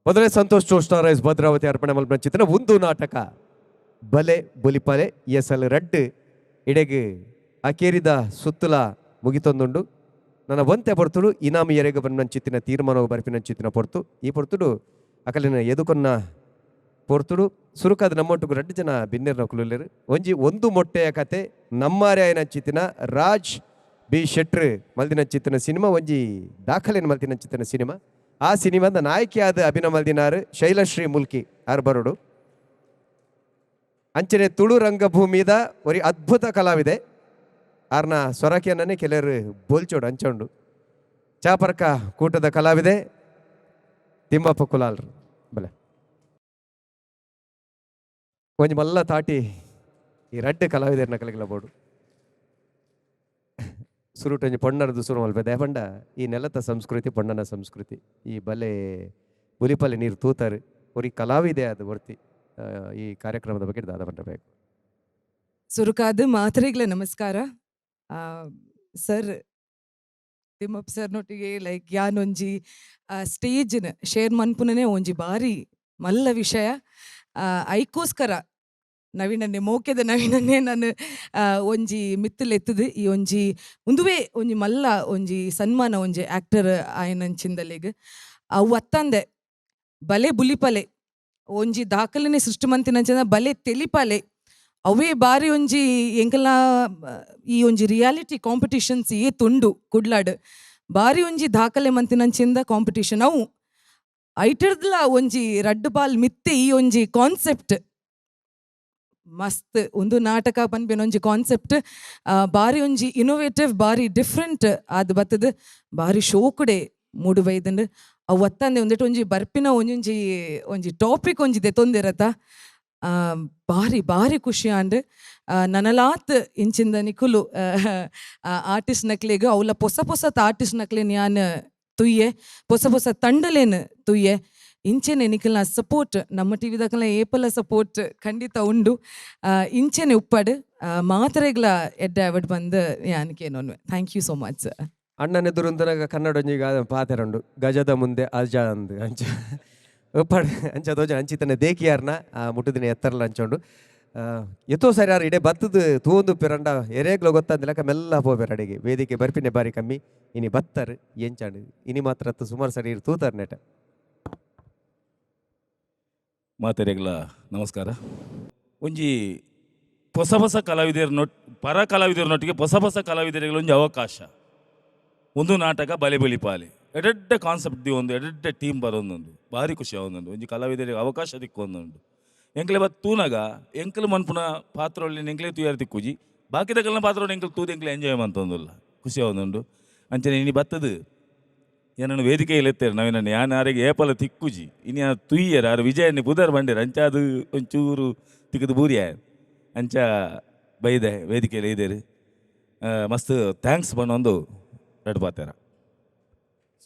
ಮೊದಲೇ ಸಂತೋಷ್ ಚೋಸ್ಟಾರೈಸ್ ಭದ್ರಾವತಿ ಅರ್ಪಣೆ ಮಲ್ಪನ ಚಿತ್ರ ಒಂದು ನಾಟಕ ಬಲೆ ಬುಲಿಪಲೆ ಎಸಲ್ ರಡ್ಡು ಇಡೆಗೆ ಅಕೇರಿದ ಸುತ್ತಲ ಮುಗಿತೊಂದುಂಡು ನನ್ನ ಒಂತೆ ಪೊರ್ತುಡು ಇನಾಮಿ ಎರೆಗೆ ಬನ್ನ ಚಿತ್ತಿನ ತೀರ್ಮಾನ ಬರ್ಪಿನ ಚಿತ್ತಿನ ಪೊರ್ತು ಈ ಪೊರ್ತುಡು ಅಕಲಿನ ಎದುಕೊನ್ನ ಪೊರ್ತುಡು ಸುರುಕಾದ ನಮ್ಮೊಟ್ಟಿಗೂ ರಡ್ಡು ಜನ ಬಿನ್ನೆರ್ನ ಕುಲುಲೇರು ಒಂಜಿ ಒಂದು ಮೊಟ್ಟೆಯ ಕತೆ ನಮ್ಮಾರೆ ಆಯ್ನ ಚಿತ್ತಿನ ರಾಜ್ ಬಿ ಶೆಟ್ರ್ ಮಲ್ದಿನ ಚಿತ್ತಿನ ಸಿನಿಮಾ ಒಂಜಿ ದಾಖಲೆನ ಮಲ್ತಿನ ಚಿತ್ತಿನ ಸಿನಿಮಾ ಆ ಸಿನಿಮಾದ ನಾಯಕಿಯಾದ ಅಭಿನಯ ಮಲ್ದಿನಾರು ಶೈಲಶ್ರೀ ಮುಲ್ಕಿ ಆರು ಬರೋಡು ಅಂಚನೆ ತುಳು ರಂಗಭೂಮಿದ ಒರಿ ಅದ್ಭುತ ಕಲಾವಿದೆ ಆರ್ನ ಸ್ವರಕಿಯನ್ನೇ ಕೆಲವರು ಬೋಲ್ಚೋಡು ಅಂಚೋಂಡು ಚಾಪರ್ಕ ಕೂಟದ ಕಲಾವಿದೆ ತಿಮ್ಮಪ್ಪ ಕುಲಾಲ್ರು ಬಲೆ ಒಂಜಿ ಮಲ್ಲ ತಾಟಿ ಈ ರಡ್ಡು ಕಲಾವಿದರ್ನ ಕಲಗಿಲ ಬೋಡು ಸುರುಟೊಂಜಿ ಪೊಣ್ಣರದು ಸುರು ಮಲ್ಪೆ ದೇಪಂಡ ಈ ನೆಲದ ಸಂಸ್ಕೃತಿ ಪೊಣ್ಣನ ಸಂಸ್ಕೃತಿ ಈ ಬಲೆ ಬುಲಿಪಲ್ಲೆ ನೀರು ತೂತಾರೆ ಒರಿ ಕಲಾವಿದೆ ಅದು ವರ್ತಿ ಈ ಕಾರ್ಯಕ್ರಮದ ಬಗ್ಗೆ ದಾದ ಮಾಡಬೇಕು ಸುರುಕಾದ ಮಾತ್ರೆಗಳ ನಮಸ್ಕಾರ ಸರ್ ತಿಮ್ಮಪ್ಪ ಸರ್ನೊಟ್ಟಿಗೆ ಲೈಕ್ ಯಾನೊಂಜಿ ಸ್ಟೇಜ್ನ ಶೇರ್ ಮನ್ಪುನೇ ಒಂಜಿ ಬಾರಿ ಮಲ್ಲ ವಿಷಯ ಐಕೋಸ್ಕರ ನವೀನನ್ನೇ ಮೋಕೆದ ನವೀನನ್ನೇ ನಾನು ಒಂಜಿ ಮಿತ್ತಲು ಎತ್ತದು ಈ ಒಂಜಿ ಮುಂದುವೆ ಒಂಜಿ ಮಲ್ಲ ಒಂಜಿ ಸನ್ಮಾನ ಒಂಜಿ ಆ್ಯಕ್ಟರ್ ಆಯ್ನಂಚಿಂದಲೆಗ್ ಅವು ಅತ್ತಂದೆ ಬಲೆ ಬುಲಿಪಲೆ ಒಂಜಿ ದಾಖಲೆನೆ ಸೃಷ್ಟಿ ಮಂತಿನಂಚಿನ ಬಲೆ ತೆಲಿಪಲೆ ಅವೇ ಬಾರಿ ಒಂಜಿ ಎಂಕಲ ಈ ಒಂಜಿ ರಿಯಾಲಿಟಿ ಕಾಂಪಿಟಿಷನ್ಸ್ ಏ ತುಂಡು ಕುಡ್ಲಾಡ್ ಬಾರಿ ಒಂಜಿ ದಾಖಲೆ ಮಂತಿನಂಚಿಂದ ಕಾಂಪಿಟಿಷನ್ ಅವು ಐಟರ್ದ್ಲ ಒಂಜಿ ರಡ್ಡು ಬಾಲ್ ಮಿತ್ತೆ ಈ ಒಂಜಿ ಕಾನ್ಸೆಪ್ಟ್ ಮಸ್ತ್ ಒಂದು ನಾಟಕ ಪನ್ಪೇನ ಒಂಜಿ ಕಾನ್ಸೆಪ್ಟ್ ಬಾರಿ ಒಂಜಿ ಇನೋವೇಟಿವ್ ಬಾರಿ ಡಿಫ್ರೆಂಟ್ ಅದು ಬತ್ತದ ಬಾರಿ ಶೋಕುಡೆ ಮೂಡು ಬೈದಂಡು ಅವು ಒತ್ತಂದೆ ಒಂದಿಟ್ಟು ಒಂಜಿ ಬರ್ಪಿನ ಒಂಜೊಂಜಿ ಒಂಜಿ ಟಾಪಿಕ್ ಒಂಜಿ ದೆತೊಂದಿರತ್ತ ಬಾರಿ ಬಾರಿ ಖುಷಿ ಆಂಡ್ ನನಲಾತ್ ಇಂಚಿಂದ ನಿಕುಲು ಆರ್ಟಿಸ್ಟ್ ನಕ್ಲೆಗ್ ಅವಳ ಹೊಸ ಹೊಸ ಆರ್ಟಿಸ್ಟ್ ನಕ್ಲೇನು ಯಾನ್ ತುಯ್ಯೆ ಹೊಸ ಹೊಸ ತಂಡಲೇನು ತುಯ್ಯೆ ಇಂಚೆನೆ ನಿಖಲ್ನ ಸಪೋರ್ಟ್ ನಮ್ಮ ಟಿ ವಿದಾಕಲ ಏಪಲ ಸಪೋರ್ಟ್ ಖಂಡಿತ ಉಂಡು ಇಂಚೆನೆ ಉಪ್ಪಡು ಮಾತ್ರೆಗಳ ಎಡ್ಡ ಅವಡ್ ಬಂದು ಯಾನಕೇನೊನ್ವೆ thank you so much sir ಅಣ್ಣನ ಎದುರುಂದನಾಗ ಕನ್ನಡ ಒಂಜಿಗ ಪಾತೆರಂಡು ಗಜದ ಮುಂದೆ ಅಜ ಅಂದು ಅಂಚ ಉಪ್ಪಡು ಅಂಚ ತೋಜ ಅಂಚಿತನ ದೇಕಿಯಾರ್ನ ಮುಟ್ಟುದಿನ ಎತ್ತರಲ್ಲ ಅಂಚೋಂಡು ಎತ್ತೋ ಸರಿ ಯಾರು ಇಡೇ ಬತ್ತದು ತೂಂದು ಪಿರಂಡ ಎರೆಗ್ಲ ಗೊತ್ತಂದಿಲ್ಲಕ ಮೆಲ್ಲ ಹೋಗ್ಬೇರು ಅಡಿಗೆ ವೇದಿಕೆ ಬರ್ಪಿನೇ ಬಾರಿ ಕಮ್ಮಿ ಇನಿ ಬತ್ತರು ಎಂಚಾಂಡು ಇನಿ ಮಾತ್ರ ಸುಮಾರು ಸರಿ ತೂತಾರ ನೆಟ ಮಾತೆರೆಗಳ ನಮಸ್ಕಾರ ಒಂಜಿ ಹೊಸ ಹೊಸ ಕಲಾವಿದರ ಪರ ಕಲಾವಿದರನೊಟ್ಟಿಗೆ ಹೊಸ ಹೊಸ ಕಲಾವಿದರಿಗೆ ಒಂಜಿ ಅವಕಾಶ ಒಂದು ನಾಟಕ ಬಲೆ ಬಲಿಪಾಲೆ ಎಡೆಡ್ಡ ಕಾನ್ಸೆಪ್ಟ್ ಒಂದು ಎಡೆಡ್ಡ ಟೀಮ್ ಬರೋದೊಂದು ಭಾರಿ ಖುಷಿ ಆವೊಂದುಂಡು ಒಂಜಿ ಕಲಾವಿದರಿಗೆ ಅವಕಾಶ ದಿಕ್ಕೊಂದುಂಡು ಎಂಕ್ಲೆ ಬತ್ ತೂನಾಗ ಎಂಕಲ್ ಮನ್ಪುನ ಪಾತ್ರ ಒಳ್ಳೆ ಎಂಕ್ಲೆ ತೂಯಾರು ತಿಕ್ಕುಜಿ ಬಾಕಿದ ಕಲ್ನ ಪಾತ್ರ ಎಂಕಲ್ ತೂದು ಎಂಕ್ಲೆ ಎಂಜಾಯ್ ಮಂತೊಂದುಲ್ಲ ಖುಷಿ ಆವೊಂದುಂಡು ಅಂಚನೆ ಇನಿ ಬತ್ತದು ಏನನ್ನು ವೇದಿಕೆಯಲ್ಲಿ ಎತ್ತೇರು ನಾವೇನು ಯಾನು ಯಾರಿಗೆ ಏಪಲ ತಿಕ್ಕುಜಿ ಇನ್ನು ತುಯ್ಯರು ಯಾರು ವಿಜಯನ್ನೇ ಬುಧರ್ ಬಂಡೇರು ಅಂಚ ಅದು ಒಂಚೂರು ತಿಕ್ಕದು ಬೂರಿಯ ಅಂಚ ಬೈದೆ ವೇದಿಕೆಯಲ್ಲಿ ಇದ್ದೇರು ಮಸ್ತ್ ಥ್ಯಾಂಕ್ಸ್ ಬಂದೊಂದು ರೆಡ್ ಪಾತೇರ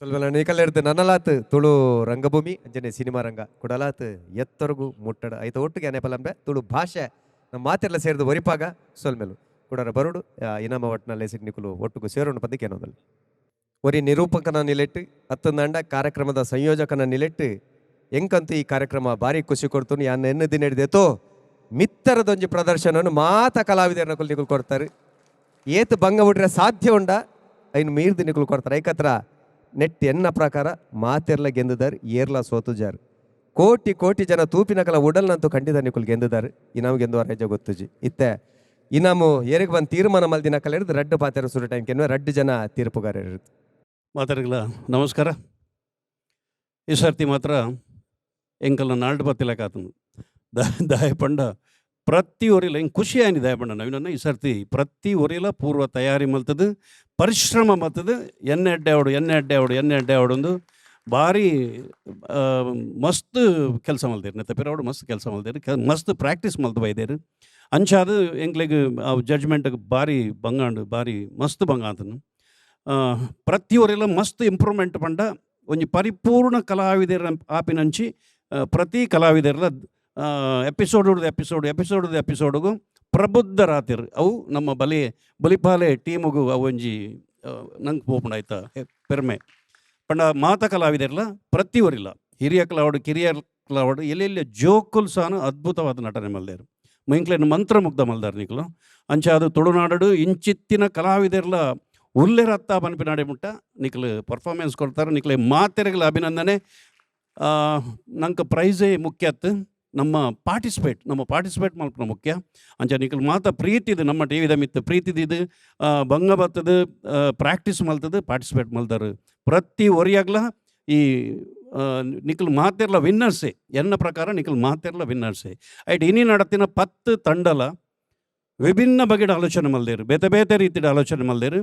ಸ್ವಲ್ಪ ನೀಕಲ್ಲ ಇರ್ತದೆ ನನ್ನಲಾತ್ ತುಳು ರಂಗಭೂಮಿ ಅಂಜನೆ ಸಿನಿಮಾ ರಂಗ ಕುಡಲಾತ್ ಎತ್ತರಗು ಮುಟ್ಟಡ ಐತ ಒಟ್ಟಿಗೆ ಅನೇಪಲಂಬೆ ತುಳು ಭಾಷೆ ನಮ್ಮ ಮಾತೆಲ್ಲ ಸೇರಿದು ಒರಿಪಾಗ ಸೊಲ್ಮೇಲು ಕುಡರ ಬರುಡು ಇನಾಮ ಒಟ್ಟಿನಲ್ಲಿ ಸಿಗ್ನಿಕುಲು ಒಟ್ಟಿಗೂ ಸೇರೋಣ ಪದಕ್ಕೆ ಏನೋದಲ್ಲ ಒರಿ ನಿರೂಪಕನ ನಿಲೆಟ್ಟು ಹತ್ತೊಂದಂಡ ಕಾರ್ಯಕ್ರಮದ ಸಂಯೋಜಕನ ನಿಲೆಟ್ಟು ಎಂಕಂತೂ ಈ ಕಾರ್ಯಕ್ರಮ ಭಾರಿ ಖುಷಿ ಕೊಡ್ತು ಯಾನ ಎನ್ನು ದಿನ ಹಿಡಿದೇತೋ ಮಿತ್ತರದೊಂಜಿ ಪ್ರದರ್ಶನವನ್ನು ಮಾತ ಕಲಾವಿದರನ್ನ ಕುಲ್ನಿಕುಲು ಕೊಡ್ತಾರೆ ಏತ್ ಭಂಗ ಬಿಟ್ರೆ ಸಾಧ್ಯ ಉಂಡ ಐನು ಮೀರ್ ದಿನಕುಲು ಕೊಡ್ತಾರೆ ಐಕತ್ರ ನೆಟ್ ಎನ್ನ ಪ್ರಕಾರ ಮಾತೆರ್ಲ ಗೆಂದಿದಾರು ಏರ್ಲ ಸೋತುಜಾರು ಕೋಟಿ ಕೋಟಿ ಜನ ತೂಪಿನ ಕಲ ಉಡಲ್ನಂತೂ ಖಂಡಿತ ನಿಕುಲ್ ಗೆಂದಿದಾರು ಇನಾಮ್ ಗೆಂದುವ ರಜ ಗೊತ್ತುಜಿ ಇತ್ತೆ ಇನಾಮು ಏರಿಗೆ ಬಂದು ತೀರ್ಮಾನ ಮಲ್ದಿನ ಕಲ ಹಿಡಿದು ರಡ್ಡು ಪಾತೆರ ಸುರು ಟೈಮ್ ಕೆನ್ವೆ ರಡ್ಡು ಜನ ತೀರ್ಪುಗಾರ ಇರುತ್ತೆ ಮಾತಾಡಗಳ ನಮಸ್ಕಾರ ಈ ಸರ್ತಿ ಮಾತ್ರ ಎಂಕಲ್ನ ನಾಲ್ಡು ಬತ್ತಿಲಕಾತನು ದಾಯಪಂಡ ಪ್ರತಿ ಒರಿಲ ಹಿಂಗೆ ಖುಷಿ ಆಯ್ತು ದಾಯಪಂಡ ನವೀನನ್ನ ಈ ಸರ್ತಿ ಪ್ರತಿ ಒರಿಲ ಪೂರ್ವ ತಯಾರಿ ಮಲ್ತದು ಪರಿಶ್ರಮ ಮಲ್ತದು ಎಣ್ಣೆ ಅಡ್ಡೆ ಆವಡೊಂದು ಭಾರಿ ಮಸ್ತ್ ಕೆಲಸ ಮಲ್ದೇರು ನೆತ್ತಪಿರ ಮಸ್ತ್ ಕೆಲಸ ಮಲ್ದೇರು ಮಸ್ತ್ ಪ್ರಾಕ್ಟೀಸ್ ಮಲ್ತು ಬೈದೇರು ಅಂಚಾದ ಎಂಕ್ಲೆಗ್ ಜಡ್ಜ್ಮೆಂಟ್ಗೆ ಭಾರಿ ಬಂಗಾಂಡು ಭಾರಿ ಮಸ್ತ್ ಬಂಗಾತನು ಪ್ರತಿಯೊರೆಲ್ಲ ಮಸ್ತ್ ಇಂಪ್ರೂವ್ಮೆಂಟ್ ಪಂಡ ಒಂಜಿ ಪರಿಪೂರ್ಣ ಕಲಾವಿದರ ಆಪಿನಂಚಿ ಪ್ರತಿ ಕಲಾವಿದರ ಎಪಿಸೋಡ್ಗೂ ಪ್ರಬುದ್ಧರಾತಿರು ಅವು ನಮ್ಮ ಬಲಿಪಾಲೆ ಟೀಮುಗೂ ಅವು ಒಂಜಿ ನಂಗೆ ಪೋಪುಂಡ ಆಯ್ತಾ ಪೆರ್ಮೆ ಪಂಡ ಮಾತ ಕಲಾವಿದರ್ಲ ಪ್ರತಿಯೊರಿಲ್ಲ ಹಿರಿಯ ಕ್ಲೌಡ್ ಕಿರಿಯ ಕ್ಲೌಡ್ ಎಲ್ಲೆಲ್ಲ ಜೋಕುಲ್ ಸಹ ಅದ್ಭುತವಾದ ನಟನೆ ಮಲ್ದೇರು ಮೈಂಕ್ಲೇನು ಮಂತ್ರಮುಗ್ಧ ಮಲ್ದಾರ್ ನಿಕ್ಲು ಅಂಚ ಅದು ತುಳುನಾಡು ಇಂಚಿತ್ತಿನ ಕಲಾವಿದರ್ಲ ಉಲ್ಲೆರತ್ತ ಪನ್ಪಿನಾಡೆ ಮುಟ್ಟ ನಿಕ್ಲು ಪರ್ಫಾರ್ಮೆನ್ಸ್ ಕೊಡ್ತಾರೆ ನಿಕ್ಲೆ ಮಾತೆರೆಗಳ ಅಭಿನಂದನೆ. ನಂಗೆ ಪ್ರೈಸೇ ಮುಖ್ಯತ್ತು ನಮ್ಮ ಪಾರ್ಟಿಸಿಪೇಟ್ ಮಲ್ಪನ ಮುಖ್ಯ ಅಂಚ ನಿಕ್ಲು ಮಾತ ಪ್ರೀತಿದು ನಮ್ಮ ಟಿ ವಿದ ಮಿತ್ತು ಪ್ರೀತಿದಿದ್ದು ಭಂಗ ಬತ್ತದು ಪ್ರಾಕ್ಟೀಸ್ ಮಲ್ತದು ಪಾರ್ಟಿಸಿಪೇಟ್ ಮಲ್ದಾರು ಪ್ರತಿ ಒರಿಯಾಗ್ಲ ಈ ನಿಖಲ್ ಮಾತೆರ್ಲ ವಿನ್ನರ್ಸೇ ಎನ್ನ ಪ್ರಕಾರ ನಿಖಲ್ ಮಾತೆರ್ಲ ವಿನ್ನರ್ಸೇ ಐಟ್ ಇನಿ ನಡತಿನ 10 ತಂಡಲ ವಿಭಿನ್ನ ಬಗೆಯ ಆಲೋಚನೆ ಮಲ್ದೇರು ಬೇತೆ ಬೇತೆ ರೀತಿಯ ಆಲೋಚನೆ ಮಲ್ದೇರು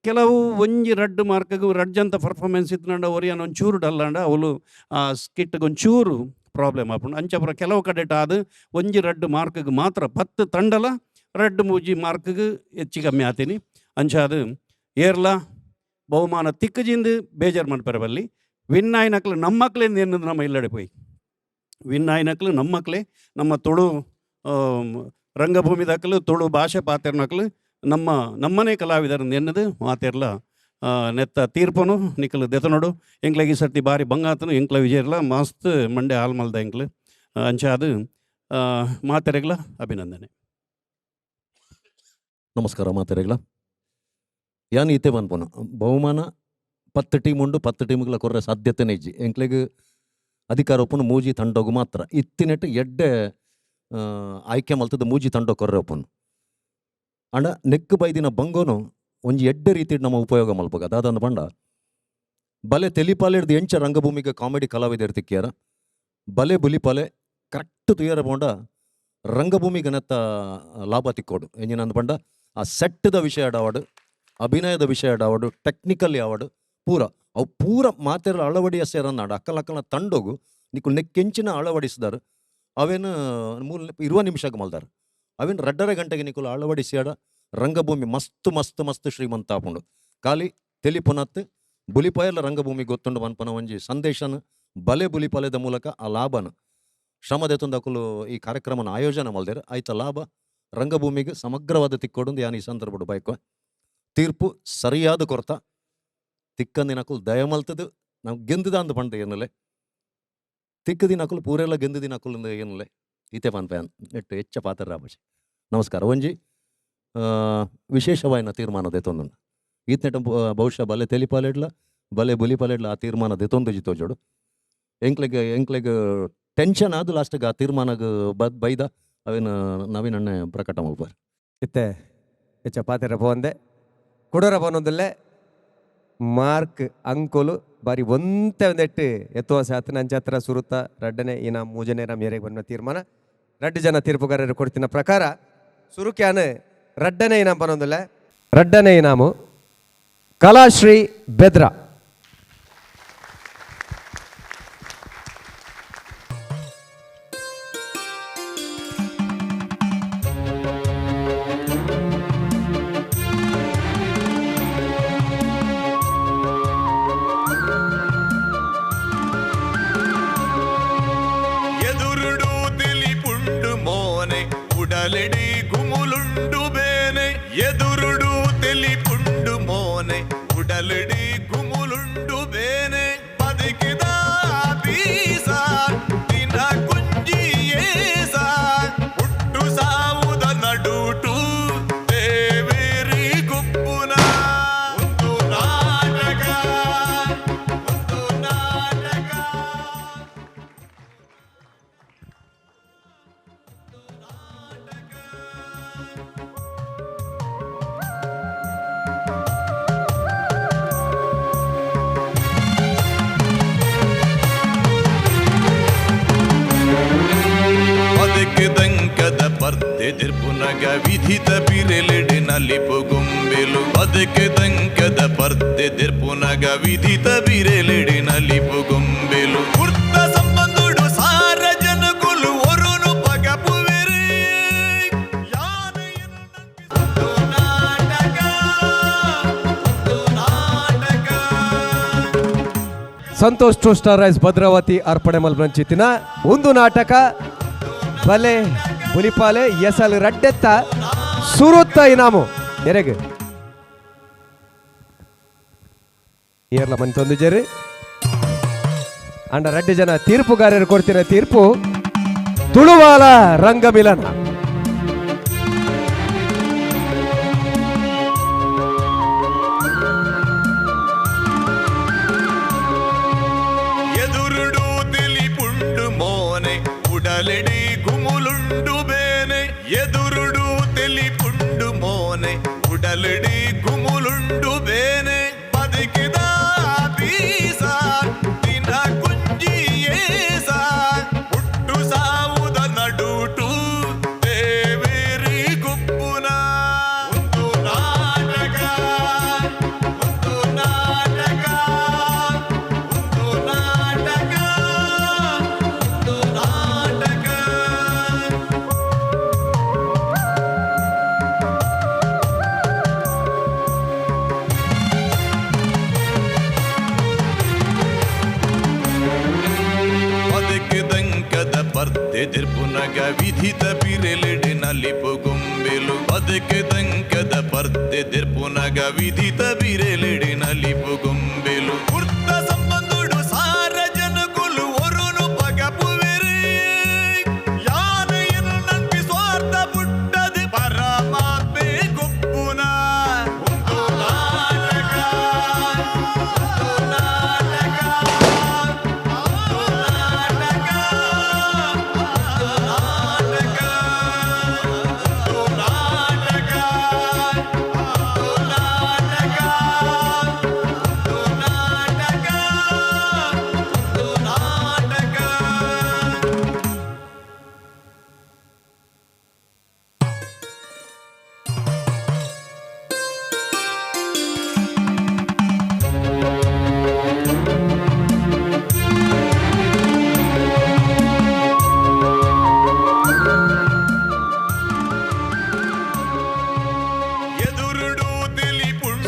ಕೆಲವು ಒಂಜಿ ರಡ್ಡು ಮಾರ್ಕ್ಗೂ ರಡ್ಜಂತ ಪರ್ಫಾರ್ಮೆನ್ಸ್ ಇತ್ತಂಡ ಒರಿಯನ್ ಒಂಚೂರು ಡಲ್ಲಾಂಡ ಅವಳು ಆ ಸ್ಕಿಟ್ಗೆ ಒಂಚೂರು ಪ್ರಾಬ್ಲಮ್ ಆಪುಂಡು ಅಂಚಪುರ ಕೆಲವು ಕಡೆಟ ಅದು ಒಂಜಿ ರಡ್ಡು ಮಾರ್ಕ್ಗೆ ಮಾತ್ರ 10 ತಂಡಲ ರಡ್ಡು ಮೂಜಿ ಮಾರ್ಕ್ಗೆ ಹೆಚ್ಚು ಕಮ್ಮಿ ಆತೀನಿ ಅಂಚ ಅದು ಏರ್ಲ ಬಹುಮಾನ ತಿಕ್ಕಜಿಂದು ಬೇಜಾರು ಮಾಡ್ಪಾರೆ ಬಲ್ಲಿ ವಿನ್ನಾಯ್ನಕ್ಲು ನಮ್ಮ ಮಕ್ಕಳೇ ಏನದು ನಮ್ಮ ಇಲ್ಲಡೆ ಪೋಯಿ ವಿನ್ನಾಯ್ನಕ್ಲು ನಮ್ಮ ಮಕ್ಕಳೇ ನಮ್ಮ ತುಳು ರಂಗಭೂಮಿ ದಾಖಲು ತುಳು ಭಾಷೆ ಪಾತೆರ್ನಕ್ಲು ನಮ್ಮನೇ ಕಲಾವಿದರ ಎನ್ನದು ಮಾತೆರ್ಲ ನೆತ್ತ ತೀರ್ಪನು ನಿಕ್ಕಲು ದೆತನೋಡು ಎಂಕ್ಲಾಗಿ ಈ ಸರ್ತಿ ಬಾರಿ ಬಂಗಾತನು ಎಂಕ್ಲ ವಿಜಯರ್ಲ ಮಸ್ತ್ ಮಂಡೆ ಹಾಲ್ ಮಲ್ದ ಎಂಕ್ಲು ಅಂಚ ಅದು ಮಾತೆರೆಗ್ಲ ಅಭಿನಂದನೆ. ನಮಸ್ಕಾರ ಮಾತೆರೆಗ್ಲ ಯಾನ್ ಈತೆ ಬಂದ್ಪೋನ ಬಹುಮಾನ 10 ಟೀಮ್ ಉಂಡು 10 ಟೀಮ್ಗಳ ಕೊರ್ರೆ ಸಾಧ್ಯತೆನೇ ಇಜ್ಜಿ ಎಂಕ್ಲೆಗ್ ಅಧಿಕಾರ ಒಪ್ಪುನು ಮೂಜಿ ತಂಡೋಗು ಮಾತ್ರ ಇತ್ತಿನೆಟ್ಟು ಎಡ್ಡೆ ಆಯ್ಕೆ ಮಲ್ತದ ಮೂಜಿ ತಂಡ ಕೊರ್ರೆ ಒಪ್ಪುನು ಅಂಡ ನೆಕ್ಕು ಬೈದಿನ ಬಂಗೋನು ಒಂಜಿ ಎಡ್ಡೆ ರೀತಿ ನಮ್ಮ ಉಪಯೋಗ ಮಲ್ಪಗ ಅದಾದಂದು ಪಂಡ ಬಲೆ ತೆಲಿಪಾಲೆಡ್ದು ಎಂಚ ರಂಗಭೂಮಿಗೆ ಕಾಮಿಡಿ ಕಲಾವಿದರು ತಿಕ್ಕ್ಯಾರ ಬಲೆ ಬುಲಿಪಾಲೆ ಕರೆಕ್ಟ್ ತುಯ್ಯರ ಪೋಂಡ ರಂಗಭೂಮಿಗೆ ನೆತ್ತ ಲಾಭ ತಿಕ್ಕೋಡು ಎಂಜಿನಂದು ಪಂಡ ಆ ಸೆಟ್ದ ವಿಷಯ ಆಡಾವಾಡು ಅಭಿನಯದ ವಿಷಯ ಆಡಾವಾಡು ಟೆಕ್ನಿಕಲ್ ಯಾವಾಡು ಪೂರ ಅವು ಪೂರ ಮಾತೆರ ಅಳವಡಿಯ ಸೇರನ್ನಾಡು ಅಕ್ಕಲಕ್ಕನ ತಂಡೋಗು ನಿಕ್ಕು ನೆಕ್ಕೆಂಚಿನ ಅಳವಡಿಸಿದಾರು ಅವೇನು 20 ನಿಮಿಷಕ್ಕೆ ಮಲ್ದಾರ ಅವೇನು 2.5 ಗಂಟೆಗೆ ನಿಕ್ಕಲು ಅಳವಡಿಸ್ಯಾಡ ರಂಗಭೂಮಿ ಮಸ್ತ್ ಶ್ರೀಮಂತ ಆಪುಂಡು ಖಾಲಿ ತೆಲಿಪುನತ್ ಬುಲಿಪಾಯಲ ರಂಗಭೂಮಿ ಗೊತ್ತುಂಡು ಮನ್ಪನ ಒಂಜಿ ಸಂದೇಶನ ಬಲೆ ಬುಲಿಪಾಲೆದ ಮೂಲಕ ಆ ಲಾಭನ ಶ್ರಮದೆತುಂದಕುಲು ಈ ಕಾರ್ಯಕ್ರಮನ ಆಯೋಜನೆ ಮಲ್ದೇರು ಆಯ್ತ ಲಾಭ ರಂಗಭೂಮಿಗೆ ಸಮಗ್ರವಾದ ತಿಕ್ಕೊಡು ಯಾನು ಈ ಸಂದರ್ಭಡು ಬೈಕೊ ತೀರ್ಪು ಸರಿಯಾದ ಕೊರತ ತಿಕ್ಕಂದಿನಕುಲು ದಯಮಲ್ತದು ನಾವು ಗೆಂದಿದ ಅಂದು ಪಂಡ ಏನಲೆ ತಿಕ್ಕದಿನಕುಲು ಪೂರೆಲ್ಲ ಗೆಂದಿದಿನಕುಲು ಏನಲೆ ಈತೆ ಪನ್ಪೇನ್ ನೆಟ್ಟು ಹೆಚ್ಚ ಪಾತ್ರ ಭಾಷೆ. ನಮಸ್ಕಾರ ಒಂಜಿ ವಿಶೇಷವಾಯಿನ ತೀರ್ಮಾನ ದೆತೊಂದು ಈತ್ನೆಟ ಬಹುಶಃ ಬಲೆ ತೆಲಿಪಾಲೆಡ್ಲ ಬಲೆ ಬುಲಿಪಾಲೆಡ್ಲ ಆ ತೀರ್ಮಾನ ದೆತೊಂದು ಜಿತೋಜೋಡು ಎಂಕ್ಲೆಗ್ ಟೆನ್ಷನ್ ಆದ ಲಾಸ್ಟ್ಗೆ ಆ ತೀರ್ಮಾನಗೆ ಬೈದ ಅವೇನು ನವೀನಣ್ಣೆ ಪ್ರಕಟ ಮಾಡ್ಬಾರ ಇತ್ತೆ ಹೆಚ್ಚ ಪಾತೆರ ಪೋಂದೆ ಕೊಡೋರ ಪೋನೊಂದಲ್ಲೇ ಮಾರ್ಕ್ ಅಂಕೋಲು ಬಾರಿ ಒಂದೆಟ್ಟು ಎತ್ತುವ ಸಾತ್ ನಂಚತ್ರ ಸುರುತ್ತ ರಡ್ಡನೆ ಇನ ಮೂಜನೆ ಮೇರೆಗೆ ಬಂದ ತೀರ್ಮಾನ 2 ಜನ ತೀರ್ಪುಗಾರರು ಕೊಡ್ತಿನ ಪ್ರಕಾರ ಸುರುಕ್ಯಾನ ರಡ್ಡನೆ ಇನಾಮ್ ಪನೊಂದಲ್ಲ ರಡ್ಡನೆ ಇನಾಮು ಕಲಾಶ್ರೀ ಬೆದ್ರಾ. ఉడలెడి గుములుండు బేనే ఎదురుడు తెలిపుండు మోనే ఉడలెడి గుములుండు బేనే బదికిదా బీసా తిన కుంజి ఏసా ఉట్టు సావుద నడుటు దేవేరి గుప్పున ఉందు నాటక ದಂಕದ ಪರ್ದೆ ದಿರ್ಪುನಗ ವಿಧಿತ ಬಿರೆಲೆಡೆ ನಲಿಪು ಗೊಂಬೆಲು ಅದಕ್ಕೆ ದಂಕದ ಪರ್ದೆ ದಿರ್ಪುನಗ ವಿಧಿತ ಬಿರೆಲೆಡೆ ನಲಿಪು ಗೊಂಬೆಲು ಕುರ್ತ ಸಂಬಂಧುಡು ಸಾರ ಜನಗುಲು ಒರುನು ಪಗಪುವೆರೆ ಸಂತೋಷ್ 2 ಸ್ಟಾರ್ ರೈಸ್ ಭದ್ರಾವತಿ ಅರ್ಪಣೆ ಮಲ್ಪಂಚಿತ್ತಿನ ಒಂದು ನಾಟಕ ಬಲೆ ಬುಲಿಪಾಲೆ ಎಸಲ್ ರಡ್ಡೆತ್ತ ಸುರುತ್ತ ಇನಾಮು ಎರೆಗೆ ಏರ್ಲ ಮನೆ ತಂದು ಜರಿ ಅಂಡ 2 ಜನ ತೀರ್ಪುಗಾರರು ಕೊಡ್ತಿರೋ ತೀರ್ಪು ತುಳುವಾಲ ರಂಗಮಿಲನ. ఎదురుడు తెలిపుండు మోనే ఉడలెడి గుములుండు బేనే ఎదురుడు తెలిపుండు మోనే ఉడలెడి గుములుండు బేనే పదికిదా బీసా తిన కుంజి ఏసా పుట్టు సావుద నడుటు దేవేరి గుప్పున ఉందు నాటక ఉందు నాటక ఉందు నాటక ఉందు నాటక. ಬದುಕಿದಂಕದ ಪರ್ದೆದಿರ್ಪುನಗ ವಿಧಿತ ಬಿರೆಲೆಡೆ ನಲಿಪು ಗೊಂಬೆಲು ಬದುಕಿದಂಕದ ಪರ್ದೆದಿರ್ಪುನಗ ವಿಧಿತ ಬಿರೆಲೆಡೆ ನಲಿಪು ಗೊಂಬೆಲು ವೃತ್ತ ಸಂಬಂಧುಡು ಸಾರ ಜನಕುಲು ಒರುನು ಪಗಪುವೆರಿ ಯಾನೆಯನ್ನು ನಂಬಿ ಸ್ವಾರ್ಥ ಪುಟ್ಟದು ಪರಮಾತ್ಮೆ ಗೊಪ್ಪುನ ಒಂದು ನಾಟಕ ಒಂದು ನಾಟಕ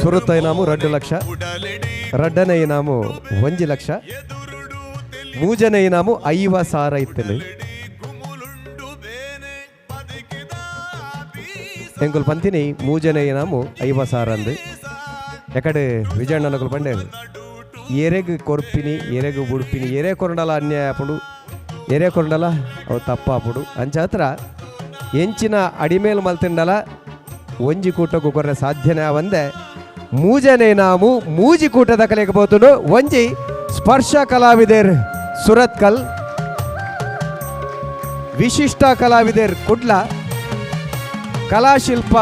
ಸುರುತ್ತ ಇನಾಮು 2 ಲಕ್ಷ, ರಡ್ಡನ ಇನಾಮು 1 ಲಕ್ಷ, ಮೂಜನ ಇನಾಮು 50,000 ಇತ್ತಲು. ಎಂಕುಲು ಪಂತಿನಿ ಮೂಜನ ಇನಾಮು 50,000 ಅಂದು ಎಕಡೆ ವಿಜಯಣ್ಣನಕುಲು ಪಂಡೇರು ಎರೆಗು ಕೊರ್ಪಿನಿ ಎರೆಗು ಬುಡ್ಪಿನಿ ಎರೆ ಕೊರಂಡಲ ಅನ್ಯಾಯ ಅಪ್ಪುಡು ಎರೆ ಕೊರಂಡಲ ಅವು ತಪ್ಪ ಅಪ್ಪುಡು ಅಂಚಾತ್ರ ಎಂಚಿನ ಅಡಿಮೇಲು ಮಲ್ತಿಂಡಲ ಒಂಜಿ ಕೂಟಕ್ಕೂ ಕೊರ್ರೆ ಸಾಧ್ಯನೇ ಅವಂದೆ ಮೂಜನೆ ನಾಮು ಮೂಜಿ ಕೂಟದ ಕಲೆಗಬೋತುಂಡು ಒಂಜಿ ಸ್ಪರ್ಶ ಕಲಾವಿದರ್ ಸುರತ್ಕಲ್, ವಿಶಿಷ್ಟ ಕಲಾವಿದರ್ ಕುಡ್ಲ, ಕಲಾಶಿಲ್ಪ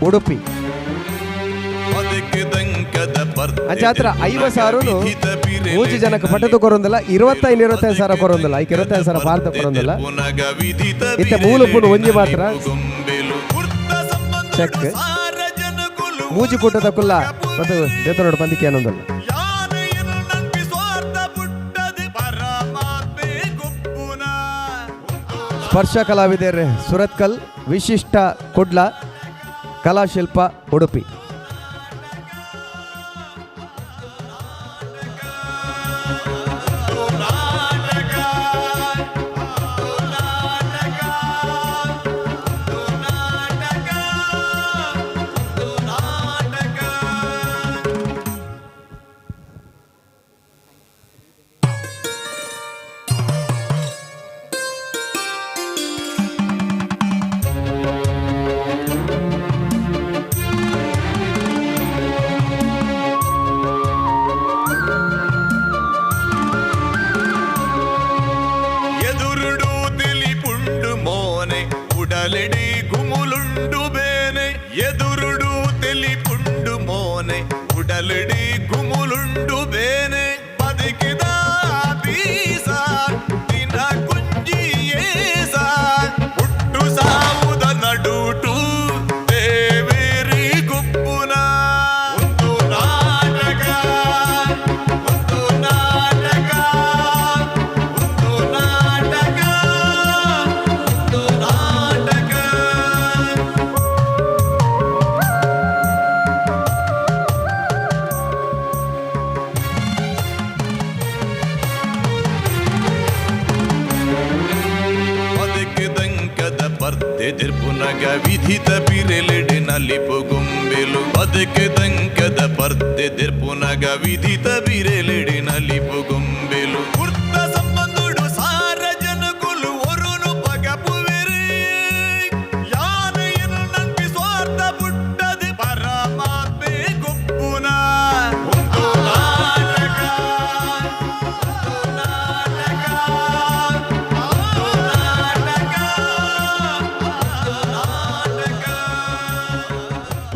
ಉಡುಪಿ ಅಂಚಾತ್ರ 50,000 ಮೂಜಿ ಜನಕ್ಕೆ ಪಟ್ಟದು ಕೊರೊಂದಿಲ್ಲ, 25,000 ಕೊರೊಂದಿಲ್ಲ, ಐಕೆ 25,000 ಭಾರತ ಕೊರೊಂದಿಲ್ಲ. ಇತ್ತೆ ಮೂಲಪುನು ಒಂಜಿ ಮಾತ್ರ ಚೆಕ್ ಮೂಜಿ ಕೂಟದ ಕುಲ್ಲ ಮತ್ತು ದೇತನೋಡು ಪಂದಿಕೆ ಅನ್ನೊಂದಲ್ಲ. ಸ್ಪರ್ಶ ಕಲಾವಿದರ್ ಸುರತ್ಕಲ್, ವಿಶಿಷ್ಟ ಕುಡ್ಲ, ಕಲಾಶಿಲ್ಪ ಉಡುಪಿ. ఉడలెడి గుములుండు బేనే ఎదురుడు తెలిపుండు మోనే ఉడలెడి గుములుండు బేనే పదికిదా బీసా తిన కుంజి ఏసా పుట్టు సావుద నడుటు దేవేరి గుప్పున ಒಂದು ನಾಟಕ ಒಂದು ನಾಟಕ ಒಂದು ನಾಟಕ ಒಂದು ನಾಟಕ. ಬದುಕಿದಂಕದ ಪರ್ದೆದಿರ್ಪುನಗ ವಿಧಿತ ಬಿರೆಲೆಡೆ ನಲಿಪು ಗೊಂಬೆಲು ಬದುಕಿದಂಕದ ಪರ್ದೆದಿರ್ಪುನಗ ವಿಧಿತ ಬಿರೆಲೆಡೆ ನಲಿಪು ಗೊಂಬೆಲು ವೃತ್ತ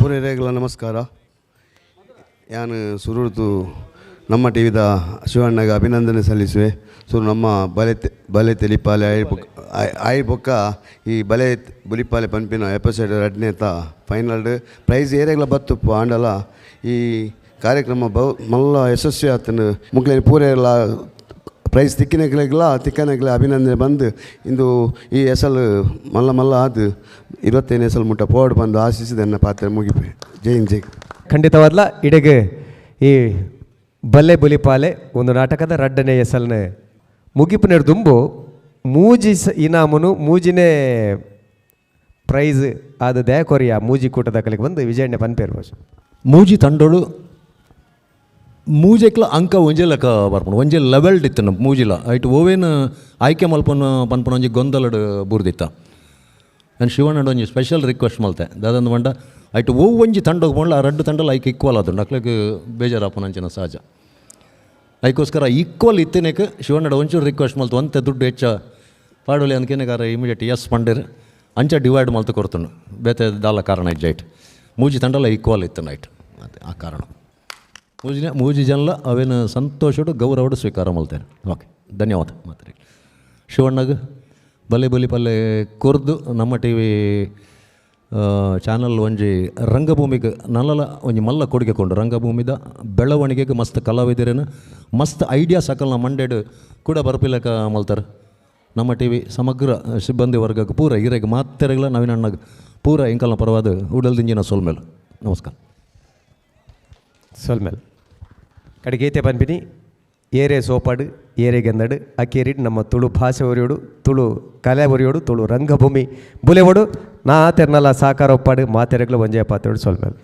ಪೂರೈರೆಗಳ ನಮಸ್ಕಾರ. ಯಾನು ಸುರುತು ನಮ್ಮ ಟಿವಿದ ಶಿವಣ್ಣಗೆ ಅಭಿನಂದನೆ ಸಲ್ಲಿಸುವೆ. ಸೊ ನಮ್ಮ ಬಲೆ ತೆಲಿಪಾಲೆ ಆಯ್ ಬೊಕ್ಕ ಈ ಬಲೆ ಬುಲಿಪಾಲೆ ಪಂಪಿನ ಎಪಿಸೋಡ್ 2ನೇತ ಫೈನಲ್ ಪ್ರೈಸ್ ಏರೆಗಳ ಬತ್ತು ಆಂಡಲ ಈ ಕಾರ್ಯಕ್ರಮ ಮಲ್ಲ ಯಶಸ್ವಿ ಆತನು ಮುಗ್ಲೇನು ಪೂರೆಲ್ಲ ಪ್ರೈಸ್ ತಿಕ್ಕನೆಗಳ ಅಭಿನಂದನೆ ಬಂದು ಇಂದು ಈ ಹೆಸಲು ಮಲ್ಲ ಅದು 25 ಹೆಸಲು ಮುಟ್ಟ ಪೋಡ್ ಬಂದು ಆಶಿಸಿದ ನನ್ನ ಪಾತ್ರ ಮುಗಿಪೆ. ಜೈ ಹಿಂದ್ ಜೈ. ಖಂಡಿತವಾದ್ಲ ಇಡೆಗೆ ಈ ಬಲ್ಲೆ ಬುಲಿಪಾಲೆ ಒಂದು ನಾಟಕದ 2ನೇ ಹೆಸಲ್ನ ಮುಗಿಪುನೇರು ದುಂಬು ಮೂಜಿ ಇನಾಮುನು ಮೂಜಿನೇ ಪ್ರೈಸ್ ಆದ ದಯಕೊರಿಯ ಮೂಜಿ ಕೂಟದ ಕಲಿಗೆ ಬಂದು ವಿಜಯಣ್ಣ ಪನ್ಪೇರು ಭಾಷೆ ಮೂಜಿ ತಂಡೋಳು ಮೂಜೆಕ್ಲ ಅಂಕ ಒಂಜೆ ಲೆಕ್ಕ ಬರ್ಪುಂಡು ಒಂಜೆ ಲೆವೆಲ್ಡ್ ಇತ್ತು ನಮ್ಮ ಮೂಜಿಲ ಐಟು ಓವೇನು ಆಯ್ಕೆ ಮಲ್ಪನ ಪನ್ಪನ ಒಂಜಿ ಗೊಂದಲಡು ಬುರ್ದಿತ್ತ. ನಾನು ಶಿವಣ್ಣ ಒಂಜಿ ಸ್ಪೆಷಲ್ ರಿಕ್ವೆಸ್ಟ್ ಮಲ್ತೆ ದಾದಂದು ಮಂಡ ಐಟು ಓ ಒಂಜಿ ತಂಡಕ್ಕೆ ಬಂಡ್ಲ ಆ 2 ತಂಡಲ ಐಕೆ ಈಕ್ವಲ್ ಆದು ನಕ್ಲಿಗೆ ಬೇಜಾರಪ್ಪನ ಅಂಚಿನ ಸಹಜ. ಅದಕ್ಕೋಸ್ಕರ ಈಕ್ವಲ್ ಇತ್ತೇನೆಕ್ಕೆ ಶಿವಣ್ಣ ಒಂಚೂರು ರಿಕ್ವೆಸ್ಟ್ ಮಲ್ತು ಒಂತೆ ದುಡ್ಡು ಹೆಚ್ಚ ಪಾಡೋಲಿ ಅಂದ್ಕೇನೆಗಾರ ಇಮಿಡಿಯೇಟ್ ಎಸ್ ಪಂಡಿರ್ ಅಂಚ ಡಿವೈಡ್ ಮಲ್ತು ಕೊಡ್ತಾನು ಬೇತೆ ದಾಲ ಕಾರಣ ಇಜ್ಜೈಟ್ ಮೂಜಿ ತಂಡಲ ಈಕ್ವಲ್ ಇತ್ತು ನೈಟ್ ಅದೇ ಆ ಕಾರಣ ಮೂಜಿ ಜನಲ ಅವೇನು ಸಂತೋಷಡು ಗೌರವಡು ಸ್ವೀಕಾರ ಮಲ್ತೇನೆ. ಓಕೆ ಧನ್ಯವಾದ. ಮಾತ್ರಿ ಶಿವಣ್ಣಗೆ ಬಲೆ ಬಲಿಪಲ್ಲೆ ಕೊರ್ದು ನಮ್ಮ ಟಿ ವಿ ಚಾನಲ್ ಒಂಜಿ ರಂಗಭೂಮಿಗೆ ನಲ್ಲಲ ಒಂಜಿ ಮಲ್ಲ ಕೊಡುಗೆ ಕೊಂಡು ರಂಗಭೂಮಿದ ಬೆಳವಣಿಗೆಗೆ ಮಸ್ತ್ ಕಲಾವಿದರೇನು ಮಸ್ತ್ ಐಡಿಯಾ ಸಕಲ್ನ ಮಂಡ್ಯಡು ಕೂಡ ಬರ್ಪಿಲ್ಲಕ ಮಲ್ತಾರೆ. ನಮ್ಮ ಟಿ ವಿ ಸಮಗ್ರ ಸಿಬ್ಬಂದಿ ವರ್ಗಕ್ಕೆ ಪೂರ ಹಿರೇಗೆ ಮಾತೆರೆಗಳ ನವೀನ ಅಣ್ಣಗೆ ಪೂರ ಇಂಕಲ್ನ ಪರವಾದ ಉಡಲ್ದಿಂಜಿನ ಸೋಲ್ಮೇಲೆ ನಮಸ್ಕಾರ. ಸೊಲ್ಮೇಲ್ ಕಡೆಗೇತೆ ಪನ್ಪಿನಿ ಏರೆ ಸೋಪಾಡು ಏರೆ ಗೆಂದಡು ಅಕ್ಕೇರಿಡ್ ನಮ್ಮ ತುಳು ಭಾಷೆ ಒರಿಯೋಡು ತುಳು ಕಲೆ ಒರಿಯೋಡು ತುಳು ರಂಗಭೂಮಿ ಬುಲೆವಡು ನಾ ತೆರ್ನಲ್ಲ ಸಾಕಾರ ಒಪ್ಪಾಡು ಮಾತೆರೆಗಳು ಒಂಜೆ ಪಾತ್ರೆಡು ಸೊಲ್ಮೇಲ್.